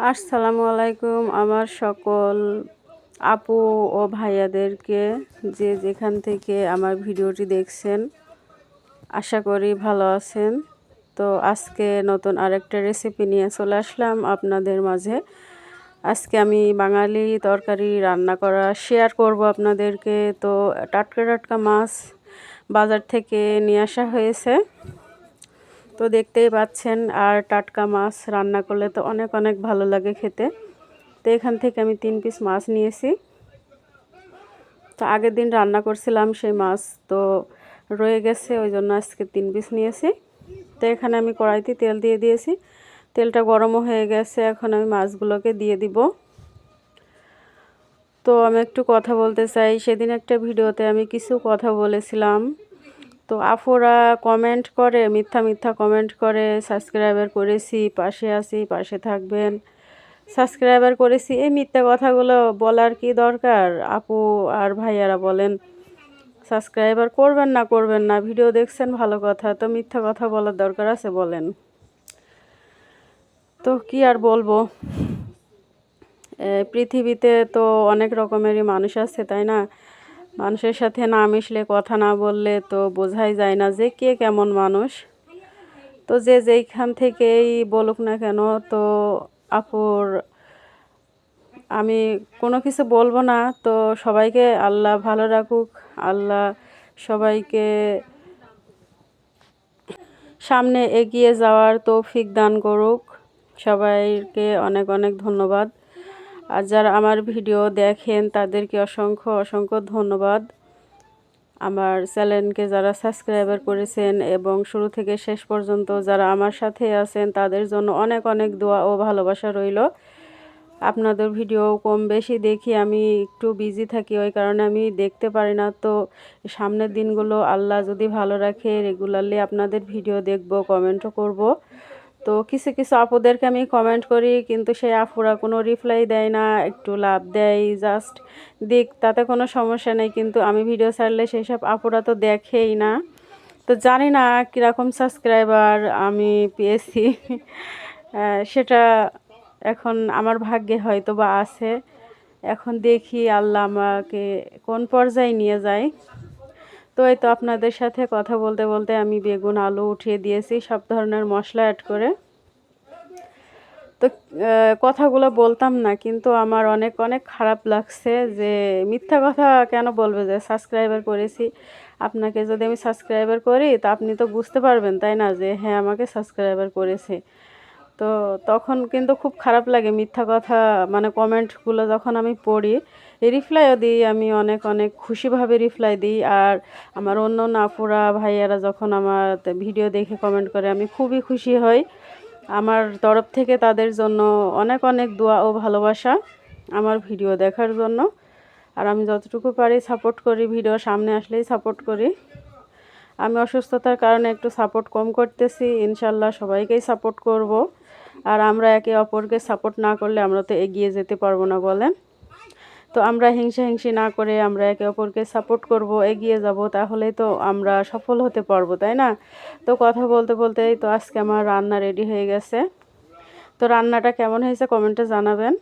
আসসালামু আলাইকুম আমার সকল আপু ও ভাইয়াদেরকে, যে যেখান থেকে আমার ভিডিওটি দেখছেন, আশা করি ভালো আছেন। তো আজকে নতুন আরেকটা রেসিপি নিয়ে চলে আসলাম আপনাদের মাঝে। আজকে আমি বাঙালি তরকারি রান্না করা শেয়ার করব আপনাদেরকে। তো টাটকা টাটকা মাছ বাজার থেকে নিয়ে আসা হয়েছে, তো দেখতেই পাচ্ছেন। আর টাটকা মাছ রান্না করলে তো অনেক অনেক ভালো লাগে খেতে। তো এখান থেকে আমি 3 পিস মাছ নিয়েছি। তো আগের দিন রান্না করছিলাম সেই মাছ, তো রয়ে গেছে, ওই জন্য আজকে 3 পিস নিয়েছি। তো এখানে আমি কড়াইতে তেল দিয়ে দিয়েছি, তেলটা গরমও হয়ে গেছে। এখন আমি মাছগুলোকে দিয়ে দিব। তো আমি একটু কথা বলতে চাই, সেদিন একটা ভিডিওতে আমি কিছু কথা বলেছিলাম। তো আপুরা কমেন্ট করে, মিথ্যা মিথ্যা কমেন্ট করে, সাবস্ক্রাইবার করেছি, পাশে আছি, পাশে থাকবেন, সাবস্ক্রাইবার করেছি, এই মিথ্যা কথাগুলো বলার কি দরকার? আপু আর ভাইয়ারা বলেন সাবস্ক্রাইবার করবেন না, ভিডিও দেখছেন ভালো কথা, তো মিথ্যা কথা বলার দরকার আছে বলেন? তো কি আর বলবো, পৃথিবীতে তো অনেক রকমেরই মানুষ আছে, তাই না? মানুষের সাথে না মিশলে, কথা না বললে তো বোঝাই যায় না যে কে কেমন মানুষ। তো যে যেইখান থেকেই বলুক না কেন, তো আপুর আমি কোনো কিছু বলবো না। তো সবাইকে আল্লাহ ভালো রাখুক, আল্লাহ সবাইকে সামনে এগিয়ে যাওয়ার তৌফিক দান করুক। সবাইকে অনেক অনেক ধন্যবাদ। আর যারা আমার ভিডিও দেখেন তাদেরকে অসংখ্য অসংখ্য ধন্যবাদ। আমার চ্যানেলকে যারা সাবস্ক্রাইবার করেছেন এবং শুরু থেকে শেষ পর্যন্ত যারা আমার সাথে আছেন, তাদের জন্য অনেক অনেক দোয়া ও ভালোবাসা রইল। আপনাদের ভিডিও কম বেশি দেখি, আমি একটু বিজি থাকি, ওই কারণে আমি দেখতে পারি না। তো সামনের দিনগুলো আল্লাহ যদি ভালো রাখে, রেগুলারলি আপনাদের ভিডিও দেখব, কমেন্টও করব। তো কিছু কিছু আপুদেরকে আমি কমেন্ট করি, কিন্তু সেই আপুরা কোনো রিপ্লাই দেয় না, একটু লাভ দেয়, জাস্ট দিক, তাতে কোনো সমস্যা নেই। কিন্তু আমি ভিডিও ছাড়লে সেই সব আপুরা তো দেখেই না। তো জানি না কীরকম সাবস্ক্রাইবার আমি পেয়েছি সেটা এখন আমার ভাগ্যে হয়তো বা আছে। এখন দেখি আল্লাহ আমাকে কোন পর্যায়ে নিয়ে যায়। তো এই তো আপনাদের সাথে কথা বলতে বলতে আমি বেগুন আলু উঠিয়ে দিয়েছি, সব ধরনের মশলা অ্যাড করে। তো কথাগুলো বলতাম না, কিন্তু আমার অনেক অনেক খারাপ লাগছে যে মিথ্যা কথা কেন বলবে যে সাবস্ক্রাইবার করেছি। আপনাকে যদি আমি সাবস্ক্রাইবার করি, তা আপনি তো বুঝতে পারবেন, তাই না, যে হ্যাঁ আমাকে সাবস্ক্রাইবার করেছে। তো তখন কিন্তু খুব খারাপ লাগে মিথ্যা কথা, মানে কমেন্টগুলো যখন আমি পড়ি, রিপ্লাইও দিই, আমি অনেক অনেক খুশিভাবে রিপ্লাই দিই। আর আমার অন্য আপুরা ভাইয়ারা যখন আমার ভিডিও দেখে কমেন্ট করে, আমি খুবই খুশি হই। আমার তরফ থেকে তাদের জন্য অনেক অনেক দোয়া ও ভালোবাসা আমার ভিডিও দেখার জন্য। আর আমি যতটুকু পারি সাপোর্ট করি, ভিডিও সামনে আসলেই সাপোর্ট করি। আমি অসুস্থতার কারণে একটু সাপোর্ট কম করতেছি, ইনশাল্লাহ সবাইকেই সাপোর্ট করব। আর আমরা একে অপরকে সাপোর্ট না করলে আমরা তো এগিয়ে যেতে পারবো না, বলেন? তো আমরা হিংসি না করে আমরা একে অপরকে সাপোর্ট করব, এগিয়ে যাব, তাহলেই তো আমরা সফল হতে পারবো, তাই না? তো কথা বলতে বলতেই তো আজকে আমার রান্না রেডি হয়ে গেছে। তো রান্নাটা কেমন হয়েছে কমেন্টে জানাবেন।